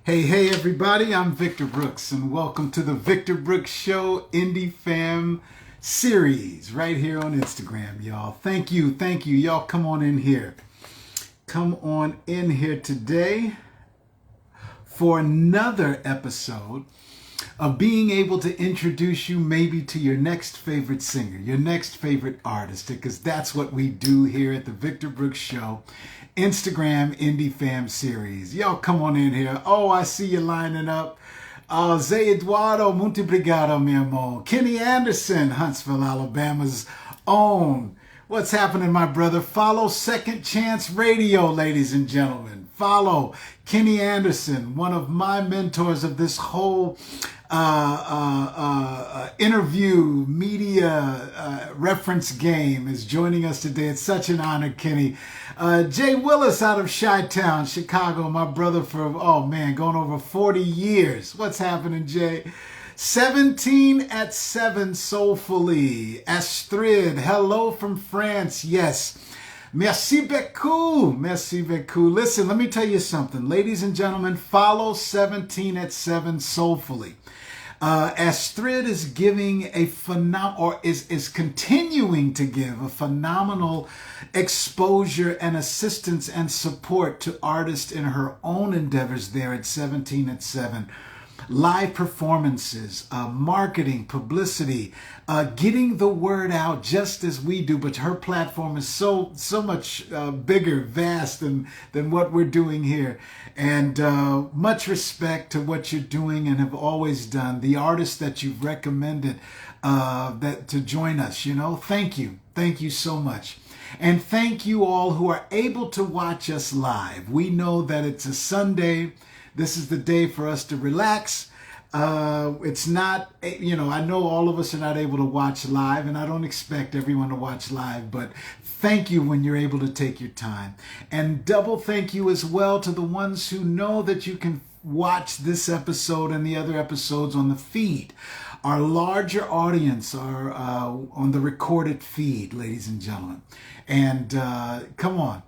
Hey, everybody, I'm Victor Brooks, and welcome to the Victor Brooks Show Indie Fam series right here on Instagram, y'all. Thank you. Y'all come on in here. Come on in here today for another episode of being able to introduce you maybe to your next favorite singer, your next favorite artist, because that's what we do here at the Victor Brooks Show Instagram Indie Fam series. Y'all come on in here. Oh, I see you lining up. Zé Eduardo, muito obrigado, mi amor. Kenny Anderson, Huntsville, Alabama's own. What's happening, my brother? Follow Second Chance Radio, ladies and gentlemen. Follow Kenny Anderson, one of my mentors of this whole interview media reference game, is joining us today. It's such an honor, Kenny. Jay Willis out of Chi-Town, Chicago, my brother for, going over 40 years. What's happening, Jay? 17 at 7 soulfully. Astrid, hello from France. Yes. Merci beaucoup. Listen, let me tell you something. Ladies and gentlemen, follow 17 at 7 soulfully. Astrid is giving a is continuing to give a phenomenal exposure and assistance and support to artists in her own endeavors there at 17 at 7. Live performances, marketing, publicity, getting the word out just as we do, but her platform is so much bigger, vast than what we're doing here. And much respect to what you're doing and have always done. The artists that you've recommended that to join us, thank you so much. And thank you all who are able to watch us live. We know that it's a Sunday. This is the day for us to relax. It's not, I know all of us are not able to watch live, and I don't expect everyone to watch live, but thank you when you're able to take your time. And double thank you as well to the ones who know that you can watch this episode and the other episodes on the feed. Our larger audience are on the recorded feed, ladies and gentlemen. And come on,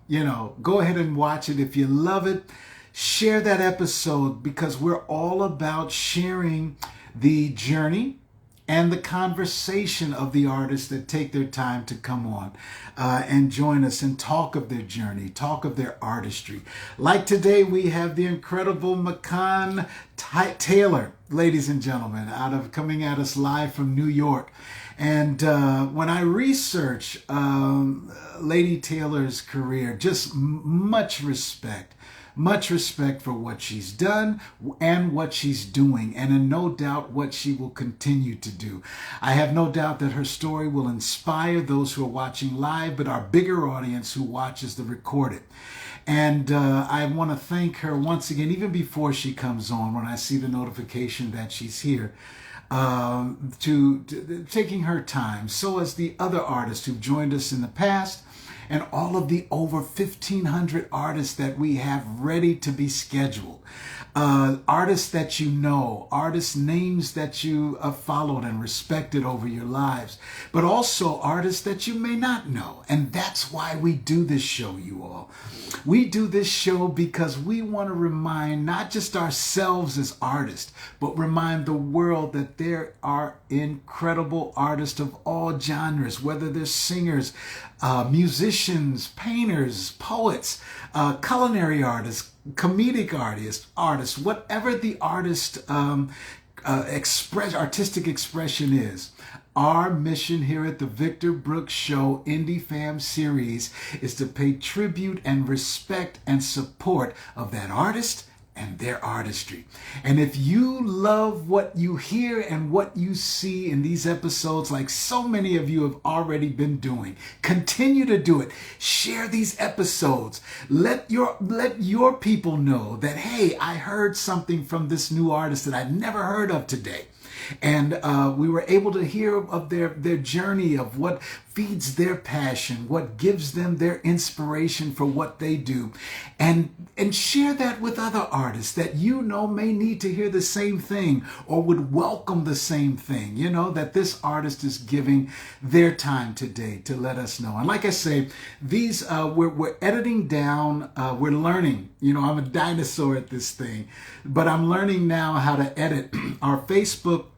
go ahead and watch it if you love it. Share that episode, because we're all about sharing the journey and the conversation of the artists that take their time to come on and join us and talk of their journey, talk of their artistry. Like today, we have the incredible Machan Taylor, ladies and gentlemen, coming at us live from New York. And when I research Lady Taylor's career, just much respect for what she's done and what she's doing, and no doubt what she will continue to do. I have no doubt that her story will inspire those who are watching live, but our bigger audience who watches the recorded. And I want to thank her once again, even before she comes on, when I see the notification that she's here, to taking her time. So as the other artists who've joined us in the past, and all of the over 1,500 artists that we have ready to be scheduled. Artists that you know, artists' names that you have followed and respected over your lives, but also artists that you may not know. And that's why we do this show, you all. We do this show because we want to remind not just ourselves as artists, but remind the world that there are incredible artists of all genres, whether they're singers, musicians, painters, poets, culinary artists, comedic artists, whatever the artistic expression is. Our mission here at the Victor Brooks Show Indie Fam series is to pay tribute and respect and support of that artist and their artistry. And if you love what you hear and what you see in these episodes, like so many of you have already been doing, continue to do it. Share these episodes. Let your people know that, hey, I heard something from this new artist that I've never heard of today. And we were able to hear of their journey of what feeds their passion, what gives them their inspiration for what they do, and share that with other artists that you know may need to hear the same thing or would welcome the same thing, you know, that this artist is giving their time today to let us know. And like I say, these we're editing down, we're learning. You know, I'm a dinosaur at this thing, but I'm learning now how to edit our Facebook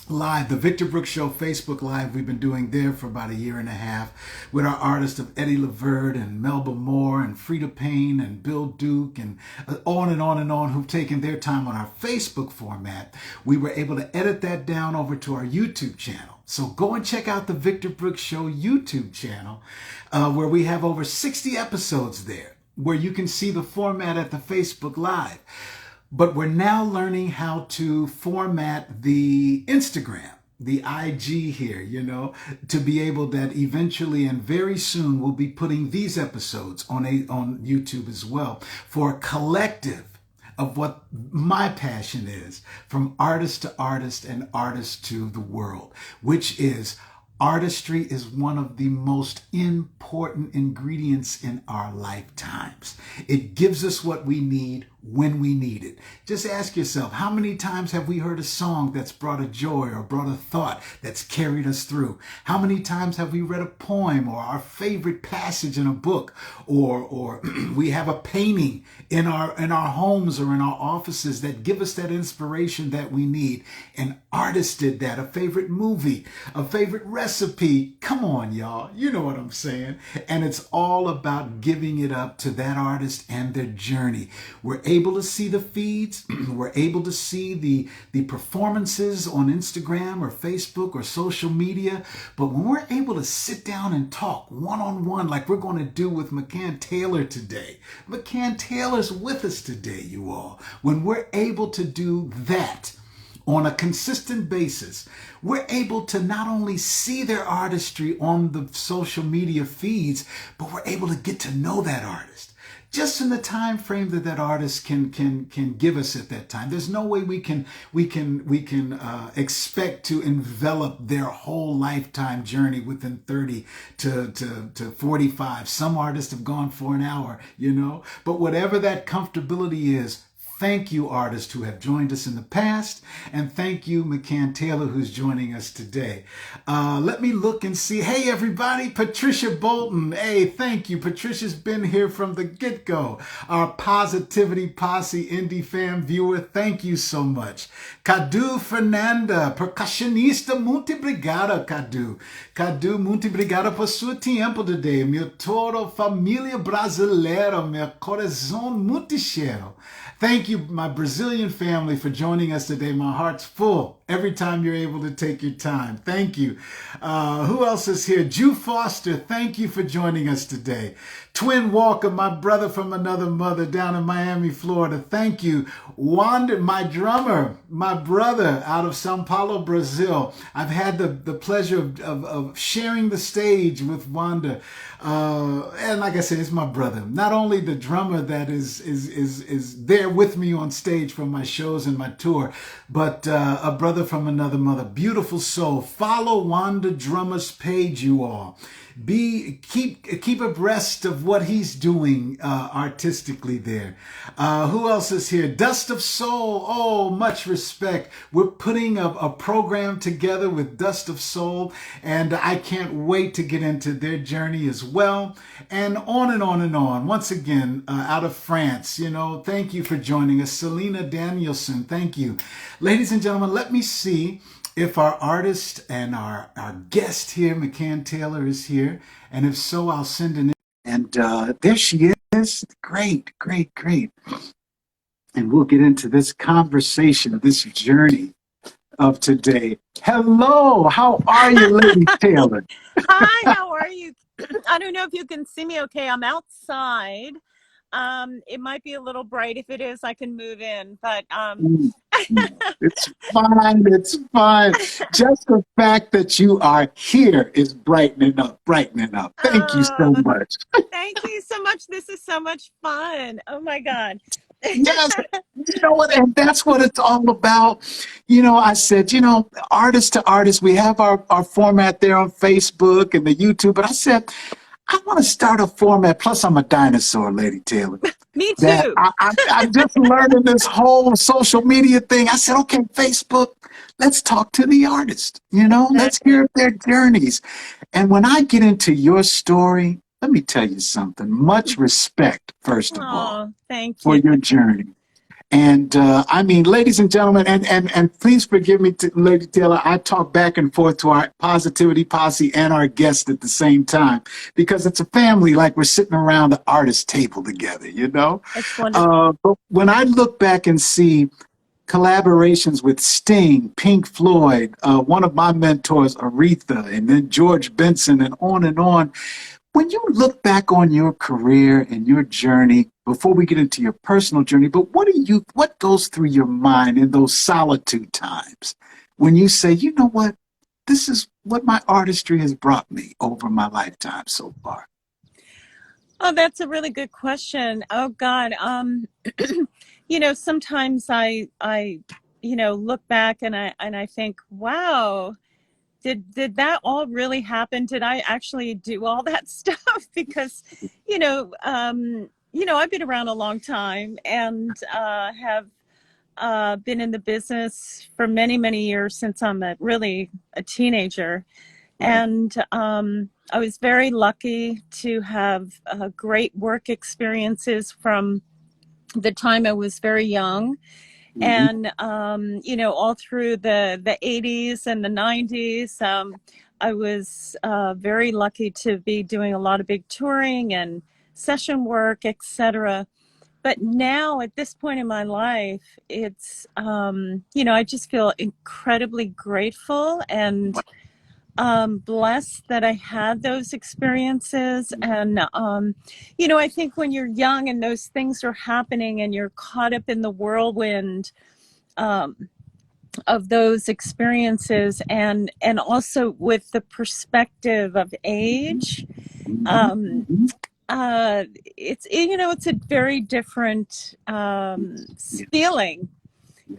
Live, the Victor Brooks Show Facebook Live. We've been doing there for about a year and a half with our artists of Eddie Laverde and Melba Moore and Frida Payne and Bill Duke and on and on and on, who've taken their time on our Facebook format. We were able to edit that down over to our YouTube channel. So go and check out the Victor Brooks Show YouTube channel, where we have over 60 episodes there, where you can see the format at the Facebook Live. But we're now learning how to format the Instagram, the IG here, you know, to be able that eventually and very soon we'll be putting these episodes on YouTube as well, for a collective of what my passion is, from artist to artist and artist to the world, which is artistry is one of the most important ingredients in our lifetimes. It gives us what we need when we need it. Just ask yourself, how many times have we heard a song that's brought a joy or brought a thought that's carried us through? How many times have we read a poem or our favorite passage in a book, or we have a painting in our homes or in our offices that give us that inspiration that we need? An artist did that. A favorite movie, a favorite recipe. Come on, y'all. You know what I'm saying. And it's all about giving it up to that artist and their journey. We're able to see the feeds. We're able to see the performances on Instagram or Facebook or social media. But when we're able to sit down and talk one-on-one, like we're going to do with Machan Taylor today. Machan Taylor's with us today, you all. When we're able to do that on a consistent basis, we're able to not only see their artistry on the social media feeds, but we're able to get to know that artist just in the time frame that that artist can give us at that time. There's no way we can expect to envelop their whole lifetime journey within 30 to 45. Some artists have gone for an hour, you know, but whatever that comfortability is, thank you, artists who have joined us in the past, and thank you, Machan Taylor, who's joining us today. Let me look and see. Hey, everybody, Patricia Bolton. Hey, thank you. Patricia's been here from the get-go. Our Positivity Posse Indie Fan viewer, thank you so much. Cadu Fernanda, percussionista, muito obrigada, Cadu. Cadu, muito obrigada por seu tempo today. Meu toro família brasileira, meu coração muito cheiro. Thank you, my Brazilian family, for joining us today. My heart's full every time you're able to take your time. Thank you. Who else is here? Jew Foster, thank you for joining us today. Twin Walker, my brother from another mother down in Miami, Florida. Thank you. Wanda, my drummer, my brother out of Sao Paulo, Brazil. I've had the pleasure of sharing the stage with Wanda. And like I said, it's my brother. Not only the drummer that is there with me on stage from my shows and my tour, but a brother from another mother. Beautiful soul. Follow Wanda Drummer's page, you all. Keep abreast of what he's doing artistically there. Who else is here? Dust of Soul. Oh, much respect. We're putting a program together with Dust of Soul, and I can't wait to get into their journey as well. And on and on and on. Once again, out of France, you know, thank you for joining us. Selena Danielson, thank you. Ladies and gentlemen, let me see if our artist and our guest here, Machan Taylor, is here. And if so, I'll send an... And there she is. Great, great, great. And we'll get into this conversation, this journey of today. Hello, how are you, Lady Taylor? Hi, how are you? I don't know if you can see me okay. I'm outside. It might be a little bright. If it is, I can move in, but it's fine. It's fine. Just the fact that you are here is brightening up, brightening up. Thank you so much. Thank you so much. This is so much fun. Oh my God. Yes, you know what, and that's what it's all about. I said, artist to artist, we have our format there on Facebook and the YouTube, but I said, I want to start a format. Plus, I'm a dinosaur, Lady Taylor. Me That too. I'm just learning this whole social media thing. I said, okay, Facebook, let's talk to the artist. Let's Exactly. hear their journeys. And when I get into your story, let me tell you something. Much respect, first of all, Oh, thank for you. your journey. And I mean, ladies and gentlemen, and please forgive me, Lady Taylor, I talk back and forth to our Positivity Posse and our guests at the same time because it's a family, like we're sitting around the artist table together. It's wonderful. But when I look back and see collaborations with Sting, Pink Floyd, one of my mentors, Aretha, and then George Benson, and on, when you look back on your career and your journey, before we get into your personal journey, but what goes through your mind in those solitude times when you say, you know what, this is what my artistry has brought me over my lifetime so far? Oh, that's a really good question. Oh God. Sometimes I look back and I think, wow, did that all really happen? Did I actually do all that stuff? Because, I've been around a long time and have been in the business for many, many years since I'm really a teenager. Right. And I was very lucky to have great work experiences from the time I was very young. Mhm. And, all through the 80s and the 90s, I was very lucky to be doing a lot of big touring and session work, etc. But now at this point in my life, it's, I just feel incredibly grateful and blessed that I had those experiences. And, I think when you're young and those things are happening and you're caught up in the whirlwind um, of those experiences, and also with the perspective of age, Mhm. um, Mhm. it's a very different Yes. feeling.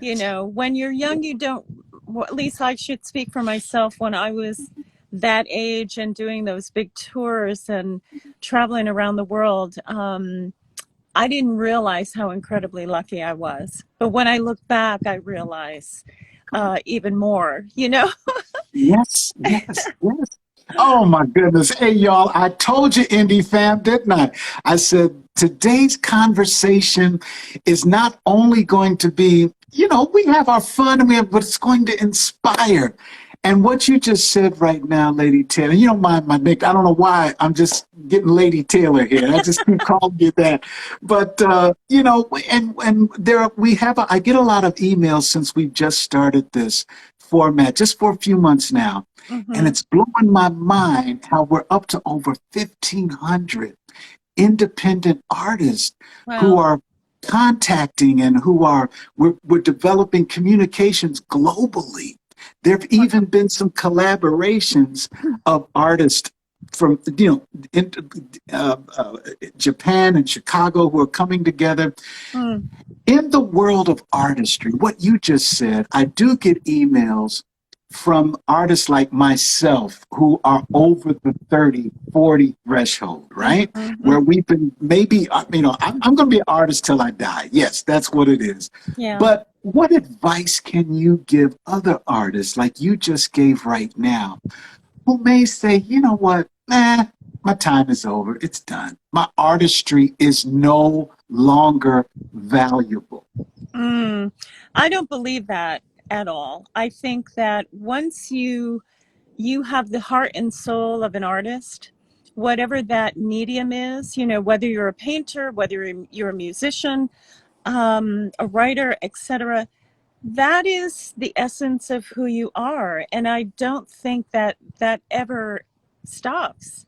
Yes. When you're young, you don't, well, at least I should speak for myself. When I was that age and doing those big tours and traveling around the world, I didn't realize how incredibly lucky I was. But when I look back, I realize even more. Yes, yes, yes. Oh my goodness. Hey, y'all, I told you, Indie fam, didn't I? I said today's conversation is not only going to be, we have our fun and but it's going to inspire. And what you just said right now, Lady Taylor, you don't mind my nick. I don't know why I'm just getting Lady Taylor here. I just keep calling you that. But and I get a lot of emails since we've just started this format just for a few months now. And Hmm. it's blowing my mind how we're up to over 1,500 independent artists who Wow. are contacting and we're developing communications globally. There have even been some collaborations of artists from in, Japan and Chicago who are coming together Mm. in the world of artistry. What you just said, I do get emails from artists like myself who are over the 30, 40 threshold, Hmm. right? Hmm. Where we've been maybe, I'm going to be an artist till I die. Yes, that's what it is. Yeah. But what advice can you give other artists like you just gave right now who may say, you know what, my time is over. It's done. My artistry is no longer valuable. Mm. I don't believe that at all. I think that once you have the heart and soul of an artist, whatever that medium is, whether you're a painter, whether you're a musician, a writer, etc., that is the essence of who you are. And I don't think that that ever stops.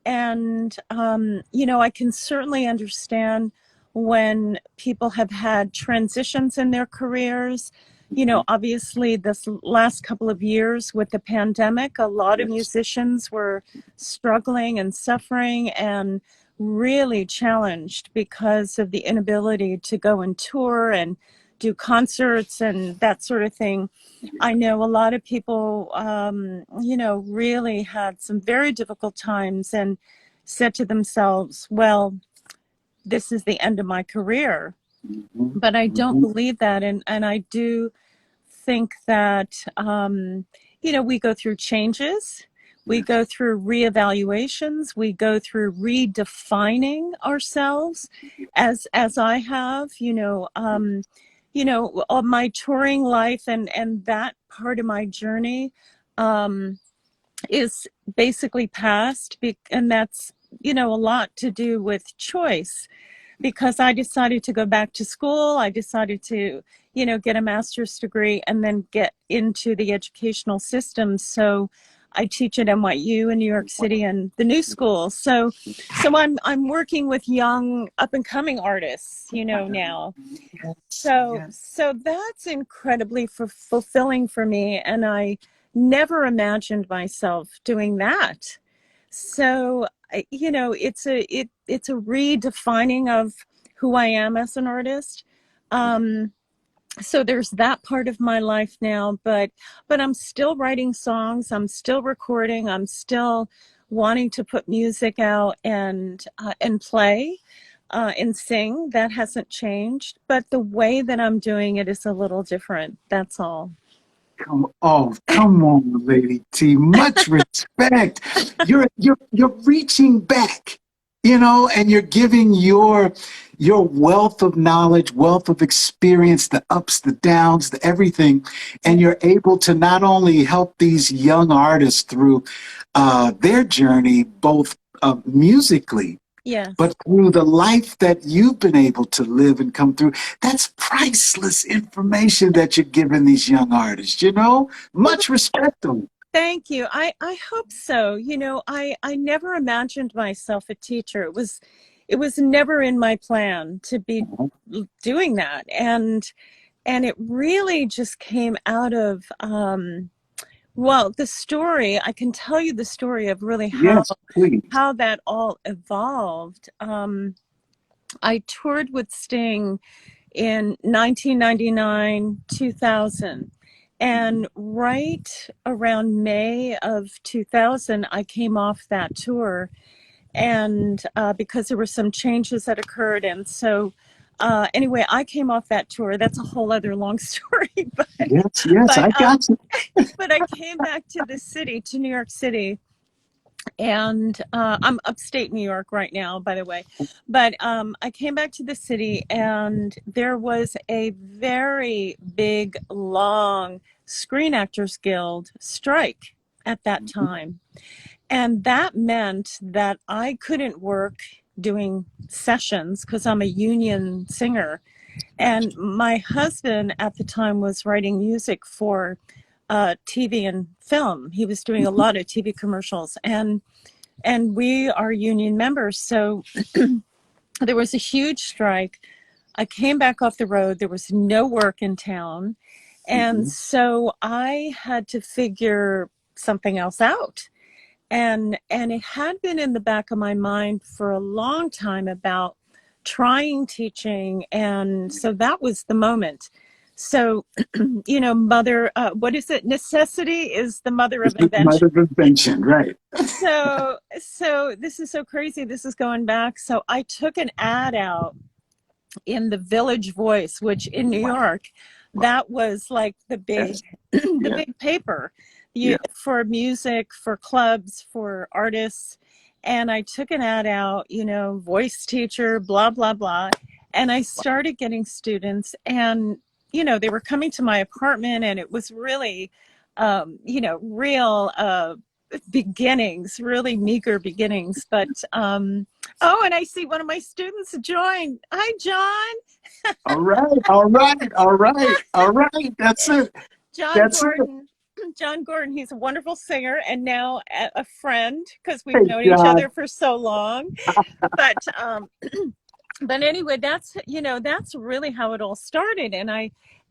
And, I can certainly understand when people have had transitions in their careers. Mhm. Obviously, this last couple of years with the pandemic, a lot of Yes. musicians were struggling and suffering. And really challenged because of the inability to go and tour and do concerts and that sort of thing. I know a lot of people, really had some very difficult times and said to themselves, well, this is the end of my career. Mhm. But I don't Mhm. believe that. And I do think that, we go through changes, we Yes. go through reevaluations, we go through redefining ourselves, as I have, all my touring life and that part of my journey um, is basically past, and that's a lot to do with choice because I decided to go back to school. I decided to, get a master's degree and then get into the educational system. So I teach at NYU in New York City and the New School. So I'm working with young up and coming artists, now. Yes. So that's incredibly fulfilling for me, and I never imagined myself doing that. So it's a redefining of who I am as an artist. Um, so there's that part of my life now, but I'm still writing songs. I'm still recording. I'm still wanting to put music out and play and sing. That hasn't changed, but the way that I'm doing it is a little different. That's all. Come on, Lady T. Much respect. You're reaching back, and you're giving your wealth of knowledge, wealth of experience, the ups, the downs, the everything, and you're able to not only help these young artists through their journey, both musically, Yes. but through the life that you've been able to live and come through. That's priceless information that you're giving these young artists, Well, Much respect to them. thank you. I hope so. I never imagined myself a teacher. It was never in my plan to be doing that. And it really just came out of well, the story, I can tell you the story of really how Yes, please. how that all evolved. I toured with Sting in 1999, 2000. And right around May of 2000, I came off that tour. And because there were some changes that occurred. And so, anyway, I came off that tour. That's a whole other long story. Yes, yes, But, I got you. but I came back to the city, to New York City, and I'm upstate New York right now, by the way. But I came back to the city, and there was a very big, long Screen Actors Guild strike at that time. And that meant that I couldn't work doing sessions because I'm a union singer. And my husband at the time was writing music for TV and film. He was doing a lot of TV commercials, and we are union members. So there was a huge strike. I came back off the road. There was no work in town. And Mhm. so I had to figure something else out. And it had been in the back of my mind for a long time about trying teaching. And so that was the moment. So, mother, what is it? Necessity is the mother This of is invention. mother of invention, right? So this is so crazy. This is going back. So I took an ad out in the Village Voice, which in New York, that was like the big, Yes, the yeah, big paper, yeah. for music, for clubs, for artists. And I took an ad out, voice teacher, blah, blah, blah. And I started getting students, and, they were coming to my apartment, and it was really, real, beginnings, really meager beginnings. But oh, and I see one of my students joined. Hi, John. All right, all right, all right, all right. That's it. John That's it. Gordon. John Gordon, he's a wonderful singer and now a friend because we've Hey, known each God. other for so long. But but anyway, that's really how it all started.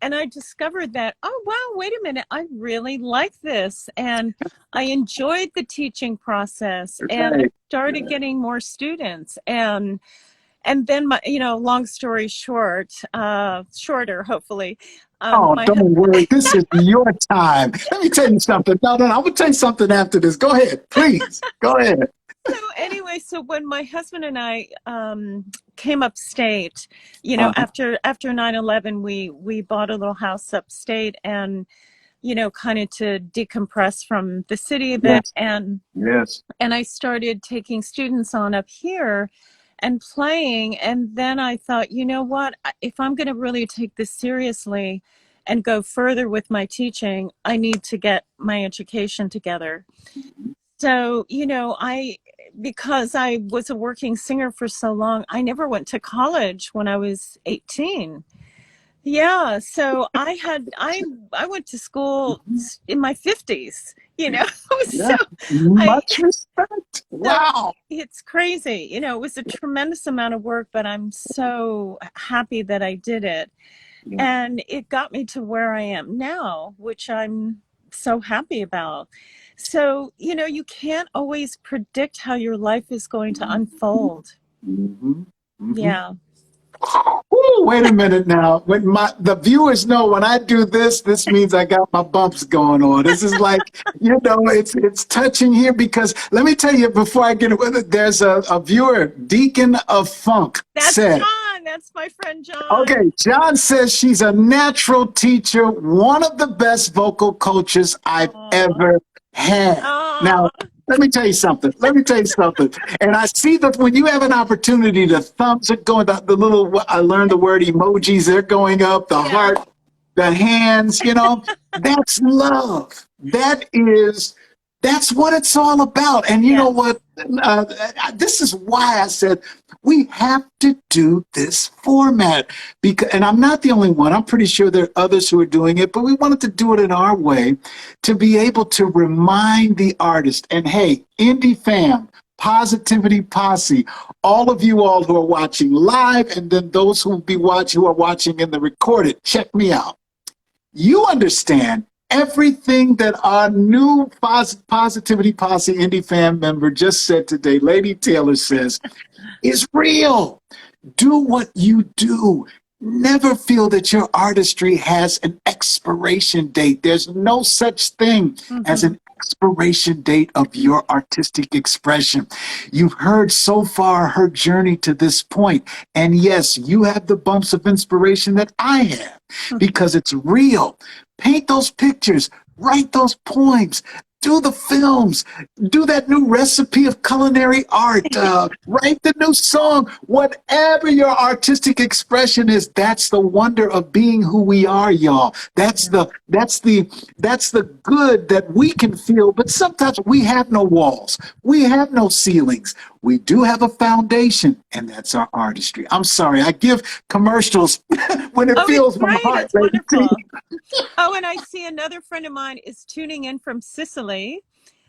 and I discovered that, oh, wow, wait a minute, I really like this. And I enjoyed the teaching process, and I Right. started getting more students. And then long story short, shorter, hopefully, Oh, my don't worry. This is your time. Let me tell you something. No, no, no. I'm going to tell you something after this. Go ahead. Please. Go ahead. So anyway, so when my husband and I came upstate, Uh-huh. after 9/11, we bought a little house upstate, and kind of to decompress from the city a bit, Yes. and Yes. I started taking students on up here and playing, and then I thought, you know what, if I'm going to really take this seriously and go further with my teaching, I need to get my education together. So, because I was a working singer for so long, I never went to college when I was 18. Yeah, so I went to school in my 50s, so Yeah. I Much respect. so Wow. it's crazy. It was a tremendous amount of work, but I'm so happy that I did it. Yeah. And it got me to where I am now, which I'm so happy about. So, you can't always predict how your life is going to unfold. Mm-hmm. Mm-hmm. Yeah. Ooh, wait a minute now. When the viewers know when I do this, this means I got my bumps going on. This is like, it's touching here because let me tell you before I get with it, there's a viewer, Deacon of Funk, That's said, John. That's my friend John. okay, John says she's a natural teacher, one of the best vocal coaches I've Aw. ever had. Now, Aw. let me tell you something. Let me tell you something. And I see that when you have an opportunity, the thumbs are going, the little, I learned the word emojis, they're going up, the Yeah. heart, the hands, that's love. That's what it's all about. And you know Yes. what? This is why I said we have to do this format because, and I'm not the only one. I'm pretty sure there are others who are doing it, but we wanted to do it in our way to be able to remind the artist. And hey, indie fam, Positivity Posse, all of you all who are watching live, and then those who will be who are watching in the recorded, check me out. You understand everything that our new Positivity Posse Indie fan member just said today, Lady Taylor says, is real. Do what you do. Never feel that your artistry has an expiration date. There's no such thing as Mm-hmm. an expiration date of your artistic expression. You've heard so far her journey to this point. And yes, you have the bumps of inspiration that I have because it's real. Paint those pictures, write those poems, do the films, do that new recipe of culinary art, write the new song, whatever your artistic expression is. That's the wonder of being who we are, y'all. That's Yeah. the good that we can feel. But sometimes we have no walls, we have no ceilings. We do have a foundation, and that's our artistry. I'm sorry, I give commercials when it Oh, it's feels my great. heart, It's Lady T. wonderful. Oh, and I see another friend of mine is tuning in from Sicily.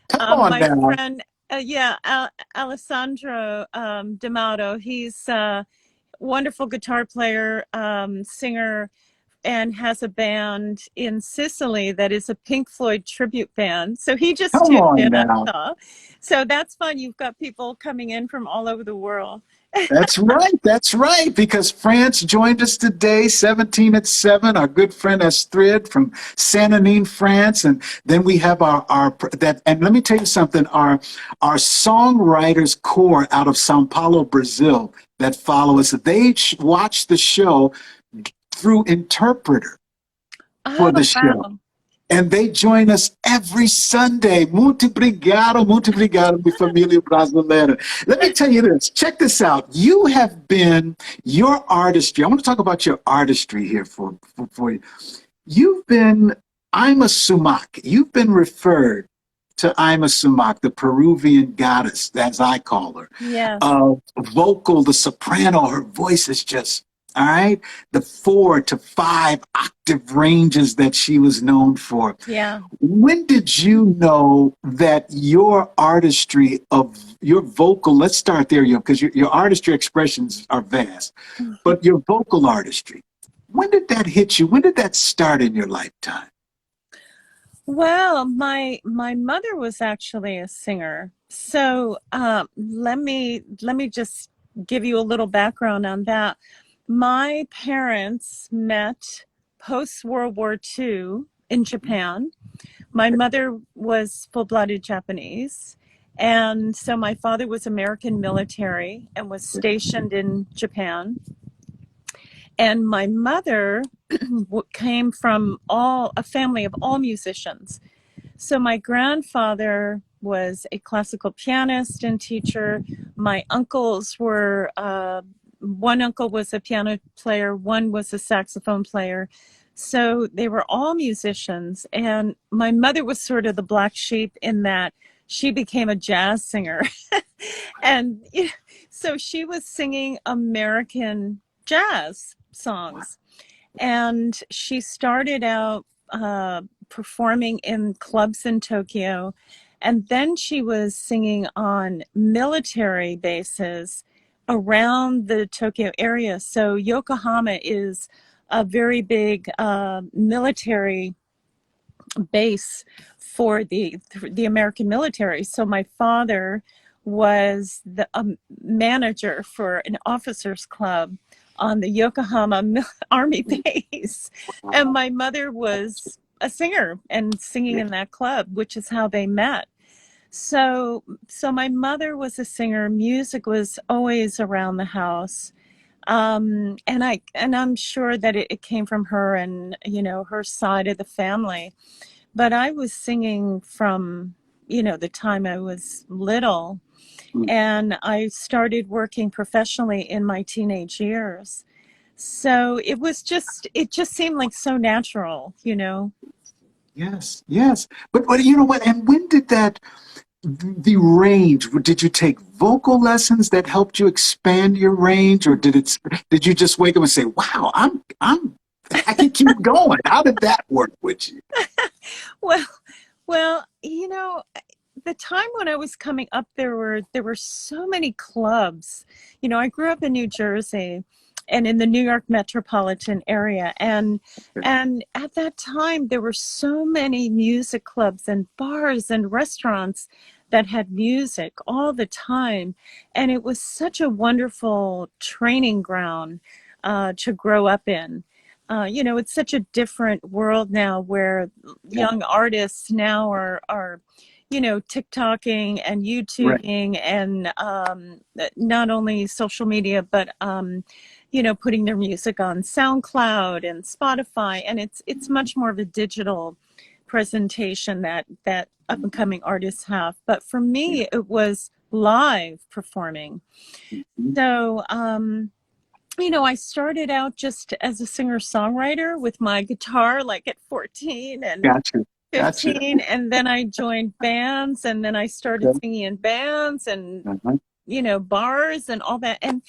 Come on My now. friend, Alessandro D'Amato. He's a wonderful guitar player, singer, and has a band in Sicily that is a Pink Floyd tribute band. So he just Come tuned on in, I now. saw. So that's fun. You've got people coming in from all over the world. That's right. That's right. Because France joined us today, 17 at 7. Our good friend Astrid from Saint-Denis, France, and then we have our that. And let me tell you something. Our songwriters core out of Sao Paulo, Brazil, that follow us. They watch the show through interpreter Oh, for the show. wow. And they join us every Sunday. Muito obrigado, minha família brasileira. Let me tell you this. Check this out. You have been your artistry. I want to talk about your artistry here for you. You've been Ima Sumac. You've been referred to Ima Sumac, the Peruvian goddess, as I call her. Yes. Vocal, the soprano, her voice is just, all right, the 4 to 5 octave ranges that she was known for. Yeah. When did you know that your artistry of your vocal, let's start there, because your artistry expressions are vast, but your vocal artistry, When did that hit you? When did that start in your lifetime? Well, my mother was actually a singer. So let me just give you a little background on that. My parents met post World War II in Japan. My mother was full-blooded Japanese, and so my father was American military and was stationed in Japan. And my mother came from a family of all musicians. So my grandfather was a classical pianist and teacher. My uncles were, one uncle was a piano player, one was a saxophone player. So they were all musicians. And my mother was sort of the black sheep in that she became a jazz singer. And so she was singing American jazz songs. And she started out performing in clubs in Tokyo. And then she was singing on military bases around the Tokyo area. So Yokohama is a very big military base for the American military. So my father was the manager for an officers club on the Yokohama Army base, and my mother was a singer and singing in that club, which is how they met. So my mother was a singer. Music was always around the house. And I'm sure that it came from her and, her side of the family. But I was singing from, the time I was little. And I started working professionally in my teenage years. So it just seemed like so natural. Yes, yes. But you know what? And when did the range, did you take vocal lessons that helped you expand your range, or did you just wake up and say, wow, I can keep going? How did that work with you? Well, the time when I was coming up, there were so many clubs. I grew up in New Jersey and in the New York metropolitan area, and at that time there were so many music clubs and bars and restaurants that had music all the time, and it was such a wonderful training ground to grow up in. It's such a different world now where young artists now are TikToking and Right. YouTubing and not only social media, but putting their music on SoundCloud and Spotify, and it's much more of a digital presentation that up and coming artists have. But for me, it was live performing. So I started out just as a singer-songwriter with my guitar, like at 14 and Gotcha. Gotcha. 15, and then I joined bands, and then I started Okay. singing in bands and Uh-huh. bars and all that. And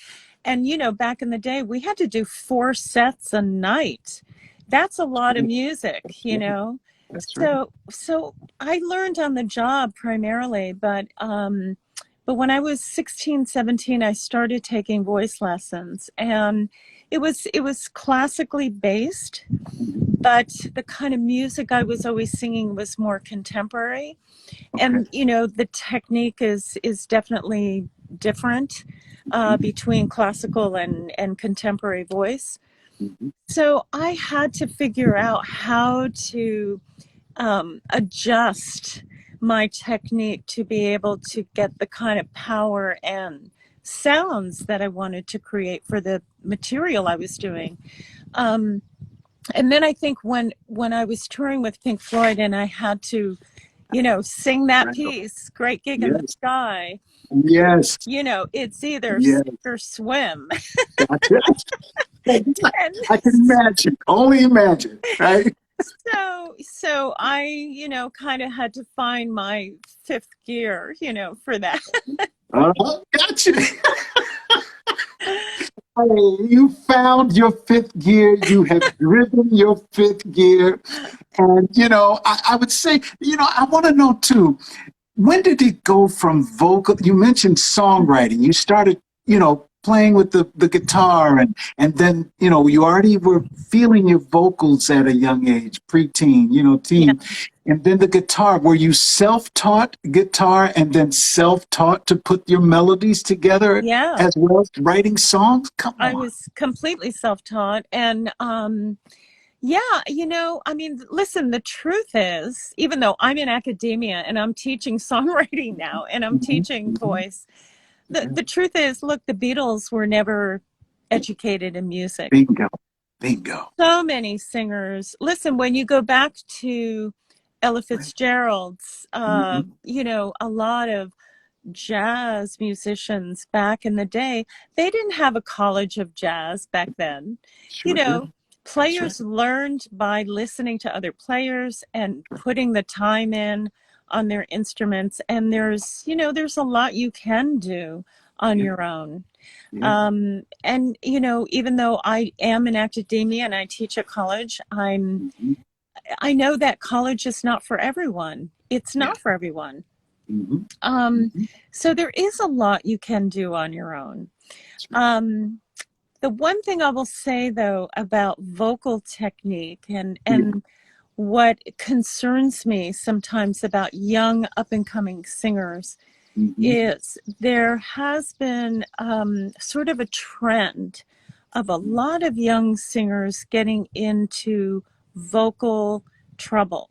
back in the day, we had to do 4 sets a night. That's a lot of music. That's right. So I learned on the job primarily, but when I was 16, 17, I started taking voice lessons, and it was classically based, but the kind of music I was always singing was more contemporary. And Okay. the technique is definitely different between classical and contemporary voice. Mhm. So I had to figure out how to adjust my technique to be able to get the kind of power and sounds that I wanted to create for the material I was doing. Um, and then I think when I was touring with Pink Floyd and I had to, sing that Right. piece, Great Gig in the Yes. Sky, Yes. it's either Yes. sink or swim. Gotcha. And I can imagine. Only imagine. Right. so I, kind of had to find my fifth gear, for that. Gotcha. Hey, you found your fifth gear. You have driven your fifth gear. And, I would say, I want to know too, when did it go from vocal? You mentioned songwriting. You started, playing with the guitar, and then, you know, you already were feeling your vocals at a young age, preteen, you know, Yeah. teen. And then the guitar, were you self-taught guitar and then self-taught to put your melodies together Yeah. as well as writing songs? Come I on. was completely self-taught. And yeah, you know, I mean, listen, the truth is, even though I'm in academia and I'm teaching songwriting now and I'm Mhm, teaching mhm. voice, the truth is, look, the Beatles were never educated in music. Bingo. Bingo. So many singers. Listen, when you go back to Ella Right. Fitzgerald's, Mhm. you know, a lot of jazz musicians back in the day, they didn't have a college of jazz back then. You Sure know, did. That's right. players learned by listening to other players and putting the time in on their instruments. And there's, you know, there's a lot you can do on Yeah. your own. Yeah. And, you know, even though I am in academia and I teach at college, Mhm. I know that college is not for everyone. It's Yeah. not for everyone. Mhm. Um, Mhm. so there is a lot you can do on your own. That's right. Um, the one thing I will say though about vocal technique Yeah. and what concerns me sometimes about young up and coming singers Mhm. is there has been sort of a trend of a Mhm. lot of young singers getting into vocal trouble.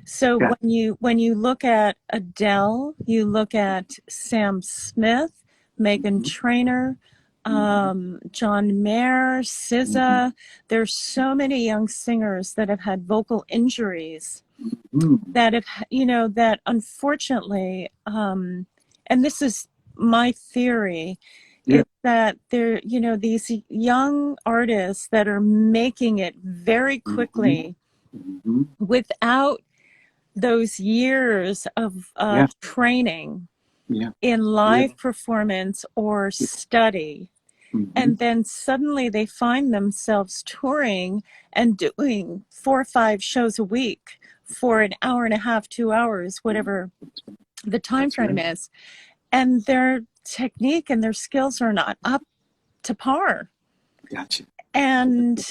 So Yeah. when you look at Adele, you look at Sam Smith, Megan Mhm. Trainor, Mhm. John Mayer, Mhm. SZA. There's so many young singers that have had vocal injuries Mhm. that have, you know, that unfortunately, and this is my theory, Yeah. is that there, you know, these young artists that are making it very Mhm. quickly Mhm. without those years of Yeah. training Yeah. in Yeah. live performance or Yeah. study. Mhm. And then suddenly they find themselves touring and doing 4 or 5 shows a week for an hour and a half, 2 hours, whatever the time That's frame right. is. And their technique and their skills are not up to par. Gotcha. And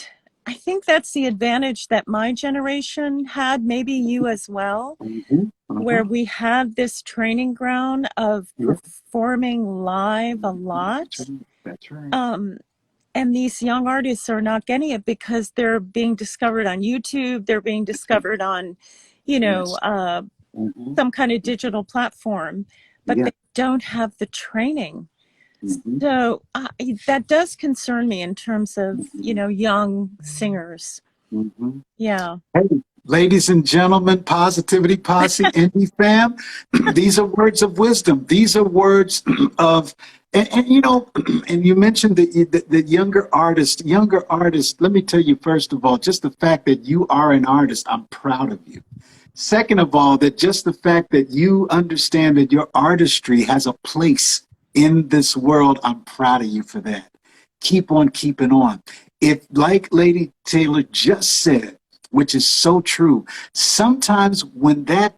I think that's the advantage that my generation had, maybe you as well, Mhm. where Uh-huh. we had this training ground of Yeah. performing live a That's lot. right. That's right. Um, and these young artists are not getting it because they're being discovered on YouTube, they're being That's right. discovered on, you know, Yes. Mhm. some kind of digital platform, but Yeah. they don't have the training. Mhm. So that does concern me in terms of, you Mhm. know, young singers. Mhm. Yeah. Hey, ladies and gentlemen, Positivity Posse, Indie fam, these are words of wisdom. These are words of, and you know, and you mentioned the younger artist. Let me tell you, first of all, just the fact that you are an artist, I'm proud of you. Second of all, that just the fact that you understand that your artistry has a place in this world, I'm proud of you for that. Keep on keeping on. If, like Lady Taylor just said, which is so true, sometimes when that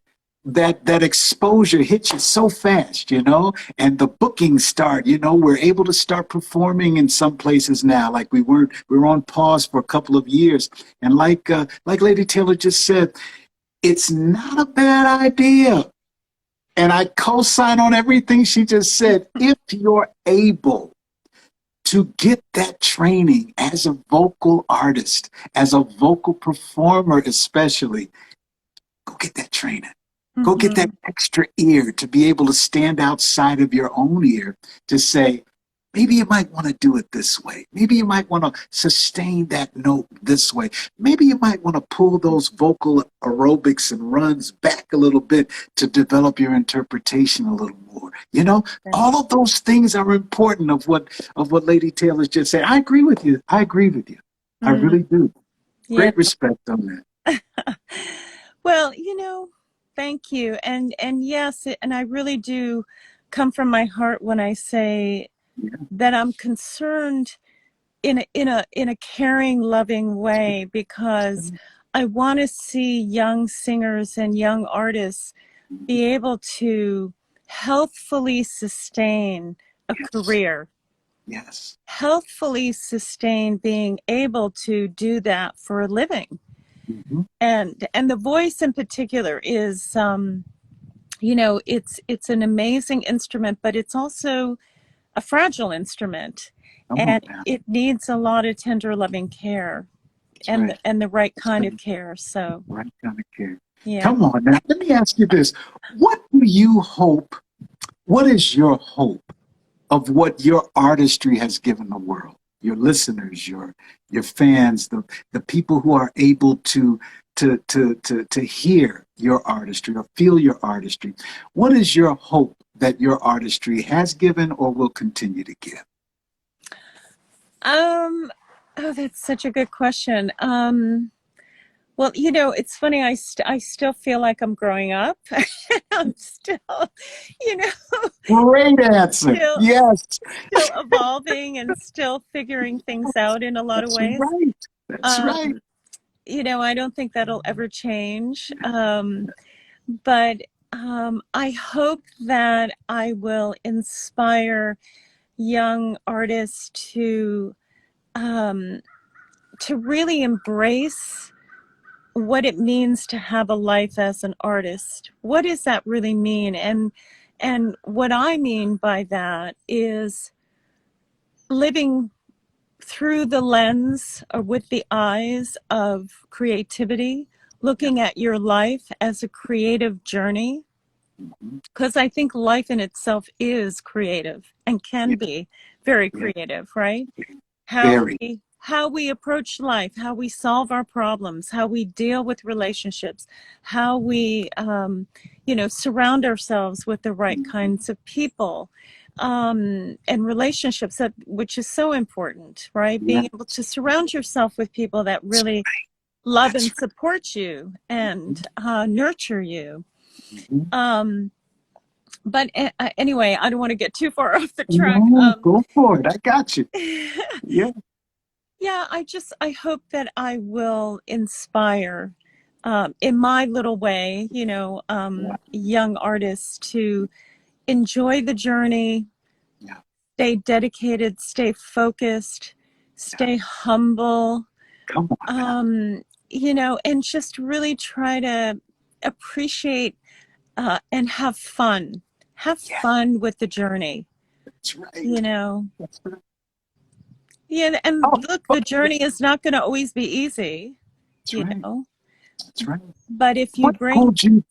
exposure hits you so fast, you know, and the bookings start, you know, we're able to start performing in some places now, like we were on pause for a couple of years, and like Lady Taylor just said, it's not a bad idea. And I co-sign on everything she just said. If you're able to get that training as a vocal artist, as a vocal performer, especially, go get that training. Go get that Hmm. extra ear to be able to stand outside of your own ear to say, maybe you might want to do it this way. Maybe you might want to sustain that note this way. Maybe you might want to pull those vocal aerobics and runs back a little bit to develop your interpretation a little more. You know, all of those things are important of what Lady Taylor's just said. I agree with you. I agree with you. I Mm, really do. yeah. Great respect on that. Well, you know, thank you. And yes, and I really do come from my heart when I say Yeah. that I'm concerned in a caring, loving way because I want to see young singers and young artists be able to healthfully sustain a Yes. career. Yes. healthfully sustain being able to do that for a living. Hmm. And the voice in particular is, it's an amazing instrument, but it's also a fragile instrument, Come on and now. it needs a lot of tender loving care, That's and right. and the right That's kind right. of care. So Right kind of care. yeah. Come on now. Let me ask you this. What do you hope? What is your hope of what your artistry has given the world? Your listeners, your fans, the people who are able to hear your artistry or feel your artistry. What is your hope that your artistry has given or will continue to give? um oh, that's such a good question. Well, it's funny. I still feel like I'm growing up. I'm still, you know, Great answer. still Yes. still evolving and still figuring things out in a lot of That's ways. right. That's Um, right. I don't think that'll ever change. But I hope that I will inspire young artists um, to really embrace what it means to have a life as an artist. What does that really mean? And what I mean by that is living through the lens or with the eyes of creativity, Yeah. looking at your life as a creative journey, Mhm. because I think life in itself is creative and can Yeah. be very Yeah. creative, right? how Very. we how we approach life, how we solve our problems, how we deal with relationships, how we surround ourselves with the right Mhm. kinds of people, and relationships, which is so important, right? Yeah. Being able to surround yourself with people that That's really right. love That's and support you and nurture you. right. Mhm. um, but anyway, I don't want to get too far off the track. No, go for it. I got you. Yeah. Yeah, I hope that I will inspire, in my little way, Yeah. young artists to enjoy the journey, Yeah. stay dedicated, stay focused, Yeah. stay humble, Come on now. and just really try to appreciate, and have fun. Have Yeah. fun with the journey, That's you right. know. That's right. Yeah, and Oh, look, the but journey is not going to always be easy, that's you right. know. That's right. But if you What bring, pulled you?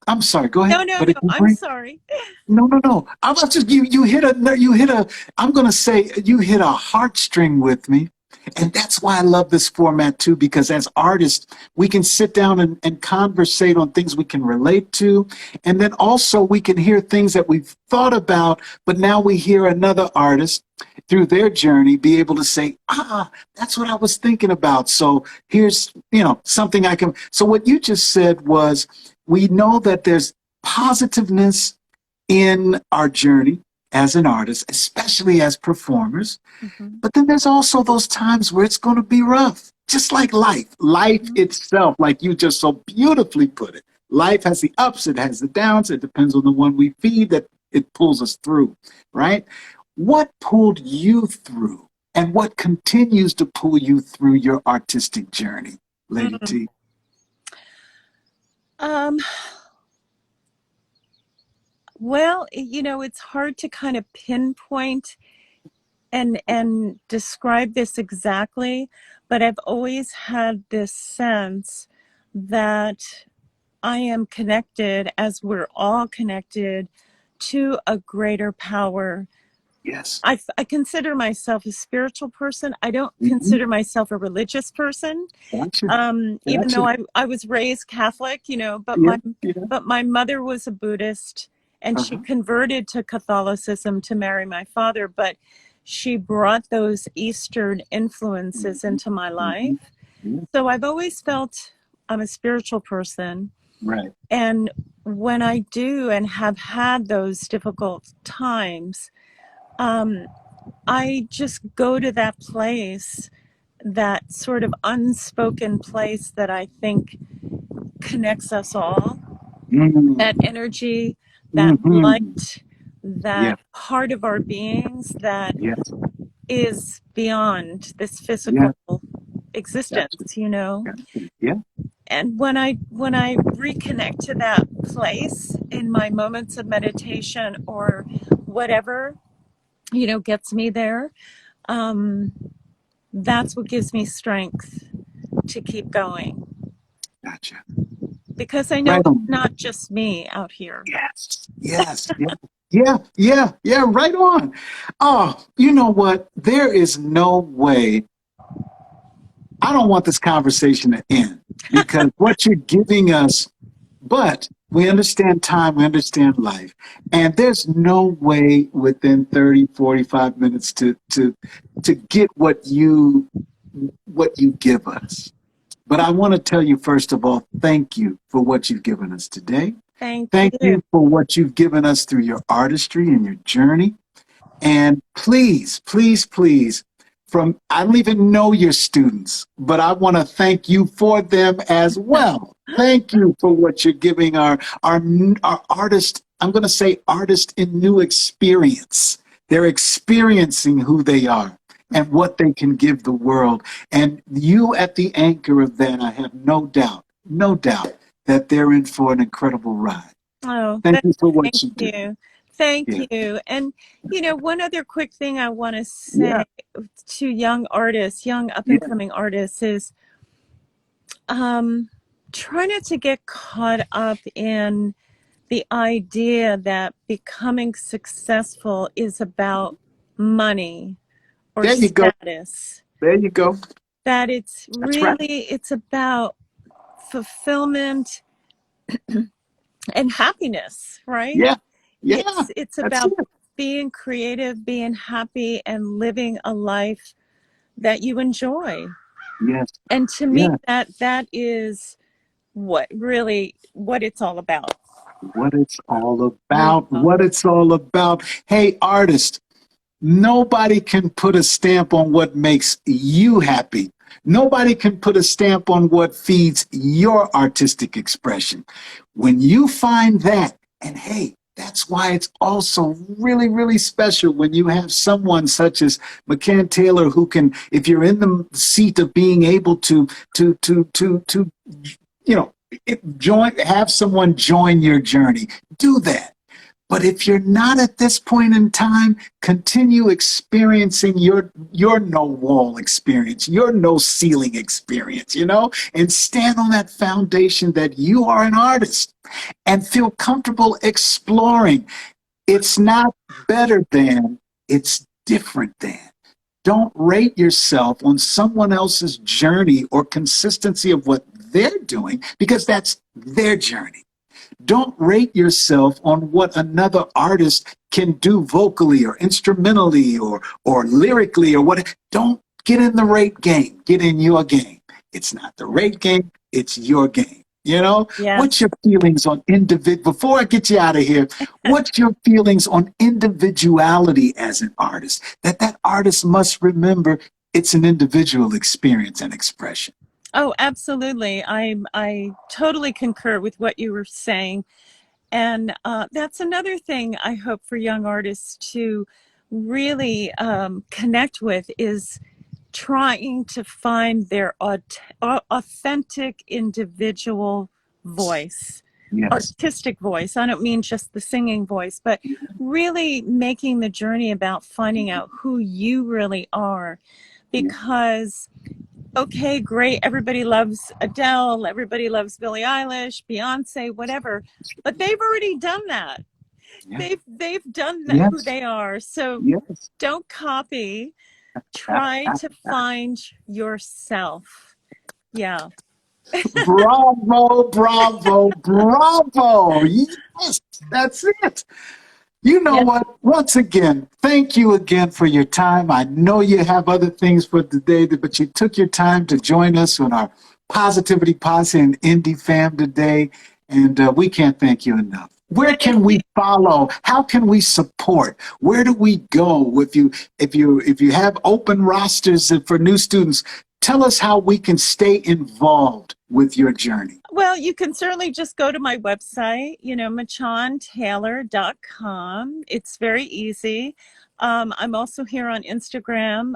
I'm sorry. Go no, ahead. no, But no, if you I'm bring, sorry. no, no, no. I was just you hit a. I'm gonna say you hit a heartstring with me, and that's why I love this format too. Because as artists, we can sit down and conversate on things we can relate to, and then also we can hear things that we've thought about, but now we hear another artist through their journey be able to say, that's what I was thinking about. So here's something I can. So what you just said was we know that there's positiveness in our journey as an artist, especially as performers. Mhm. But then there's also those times where it's going to be rough, just like life. Life Mhm. itself, like you just so beautifully put it. Life has the ups, it has the downs. It depends on the one we feed that it pulls us through, right? What pulled you through and what continues to pull you through your artistic journey, Lady Mm. T? Um, well, it's hard to kind of pinpoint and describe this exactly, but I've always had this sense that I am connected, as we're all connected, to a greater power. Yes. I consider myself a spiritual person. I don't Mm-hmm. consider myself a religious person. Gotcha. Even though Gotcha. I was raised Catholic, but Yeah. my Yeah. but my mother was a Buddhist, and she Uh-huh. converted to Catholicism to marry my father, but she brought those Eastern influences Mm-hmm. into my Mm-hmm. life. Yeah. So I've always felt I'm a spiritual person. Right. And when I do and have had those difficult times, um, I just go to that place, that sort of unspoken place that I think connects us all, that Mm. energy, that Mm-hmm. light, Yeah. that part of our beings that Yes. is beyond this Yeah. physical Gotcha. existence, you know. Gotcha. Yeah. And when I reconnect to that place in my moments of meditation or whatever, you know, gets me there, um, that's what gives me strength to keep going, Gotcha. because I know Right it's on. not just me out here. Yes. Yes. Yeah. Yeah. Yeah. Yeah. Right on. Oh, you know what? There is no way. I don't want this conversation to end because what you're giving us, but we understand time, we understand life, and there's no way within 30, 45 minutes to get what you give us. But I want to tell you, first of all, thank you for what you've given us today. Thank Thank you. you for what you've given us through your artistry and your journey. And please, please, please, I don't even know your students, but I want to thank you for them as well. Thank you for what you're giving our artist. I'm going to say artist in new experience. They're experiencing who they are and what they can give the world. And you at the anchor of that, I have no doubt that they're in for an incredible ride. Oh, Thank you for what thank you do. you. Thank Yeah. you. And, you know, one other quick thing I want to Yeah. say to young artists, young up and Yeah. coming artists is um, try not to get caught up in the idea that becoming successful is about money or There you go. status. There you go. That it's That's right. really, it's about fulfillment and happiness, right? Yeah. Yeah. It's That's about it. being creative, being happy, and living a life that you enjoy. Yes. And to me, Yeah. that is what it's all about. What it's all Yeah. about. What it's all about. Hey, artist, nobody can put a stamp on what makes you happy. Nobody can put a stamp on what feeds your artistic expression. When you find that, and hey, that's why it's also really, really special when you have someone such as Machan Taylor who can, if you're in the seat of being able to you know, have someone join your journey, do that. But if you're not at this point in time, continue experiencing your no wall experience, your no ceiling experience, and stand on that foundation that you are an artist and feel comfortable exploring. It's not better than, it's different than. Don't rate yourself on someone else's journey or consistency of what they're doing because that's their journey. Don't rate yourself on what another artist can do vocally or instrumentally or lyrically or what. Don't get in the rate game. Get in your game. It's not the rate game, it's your game. Yes. What's your feelings on before I get you out of here, what's your feelings on individuality as an artist? That artist must remember it's an individual experience and expression. Oh, absolutely. I totally concur with what you were saying. And that's another thing I hope for young artists to really connect with is trying to find their authentic individual voice, Yes. artistic voice. I don't mean just the singing voice, but really making the journey about finding out who you really are. Because, okay, great, everybody loves Adele, everybody loves Billie Eilish, Beyonce, whatever, but they've already done that. Yeah. They've done that, who Yes. they are. So Yes. don't copy. Try to find yourself. Yeah. Bravo, bravo, bravo. Yes, that's it. You know Yes. what? Once again, thank you again for your time. I know you have other things for today, but you took your time to join us on our Positivity Posse and Indie Fam today, and we can't thank you enough. Where can we follow? How can we support? Where do we go if you have open rosters for new students? Tell us how we can stay involved with your journey. Well, you can certainly just go to my website, machantaylor.com. It's very easy. I'm also here on Instagram,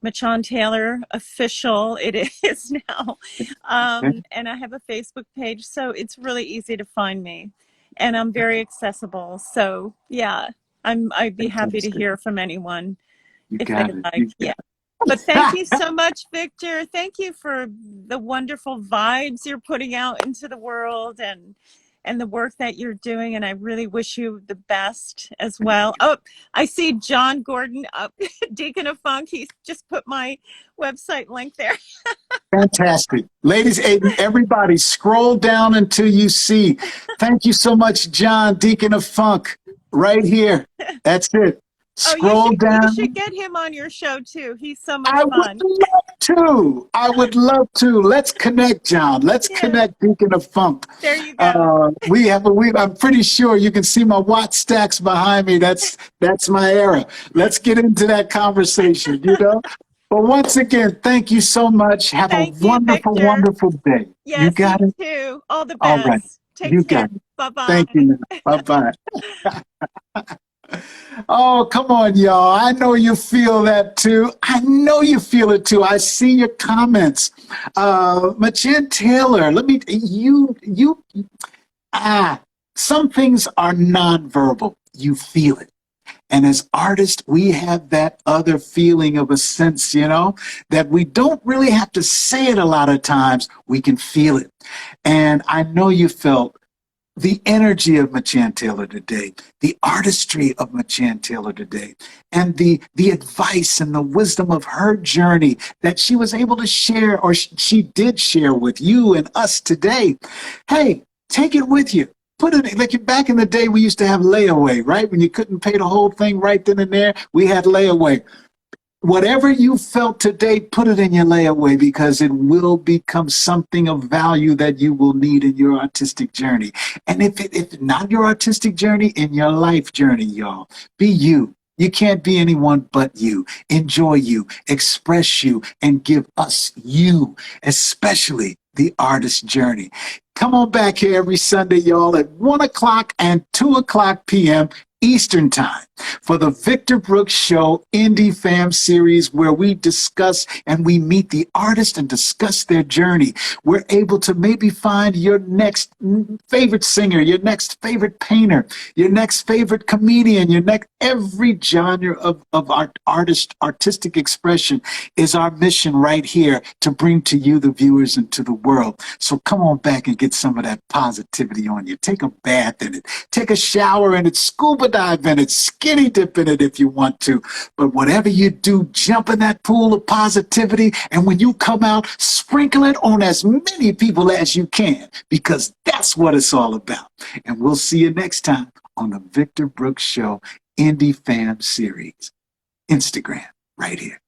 Machan Taylor official. It is now, and I have a Facebook page, so it's really easy to find me, and I'm very accessible. So yeah, I'd be happy to Fantastic. hear from anyone You if they got it. like. You Yeah. got But thank it. you so much, Victor. Thank you for the wonderful vibes you're putting out into the world and the work that you're doing. And I really wish you the best as well. Oh, I see John Gordon up, Deacon of Funk. He's just put my website link there. Fantastic. Ladies and everybody, scroll down until you see. Thank you so much, John, Deacon of Funk, right here. That's it. Oh, Scroll you down. should get him on your show too. He's so much I would fun. love to. I would love to. Let's connect, John. Let's Yeah. connect, Deacon of Funk. There you go. I'm pretty sure you can see my watch stacks behind me. That's my era. Let's get into that conversation, you know? But once again, thank you so much. Have a Thank you, wonderful, Victor. wonderful day. You Yes, you got it? too. All the All right. best. Take You care. got it. Bye-bye. Thank you. Bye-bye. Oh, come on, y'all. I know you feel that too. I know you feel it too. I see your comments. Machan Taylor, some things are nonverbal. You feel it. And as artists, we have that other feeling of a sense, you know, that we don't really have to say it a lot of times. We can feel it. And I know you felt the energy of Machan Taylor today, the artistry of Machan Taylor today, and the advice and the wisdom of her journey that she was able to share, or she did share with you and us today. Hey, take it with you. Put it like back in the day, we used to have layaway, right? When you couldn't pay the whole thing right then and there, we had layaway. Whatever you felt today, put it in your layaway, because it will become something of value that you will need in your artistic journey. And if not your artistic journey, in your life journey, y'all, be you. You can't be anyone but you. Enjoy you, express you, and give us you, especially the artist journey. Come on back here every Sunday, y'all, at 1 o'clock and 2 o'clock p.m. Eastern Time for the Victor Brooks Show Indie Fam series, where we discuss and we meet the artists and discuss their journey. We're able to maybe find your next favorite singer, your next favorite painter, your next favorite comedian, your next every genre of artistic expression is our mission right here to bring to you, the viewers, and to the world. So come on back and get some of that positivity on you. Take a bath in it. Take a shower in it. Scuba dive in it. Skinny dip in it if you want to. But whatever you do, jump in that pool of positivity. And when you come out, sprinkle it on as many people as you can, because that's what it's all about. And we'll see you next time on the Victor Brooks Show Indie Fam series. Instagram right here.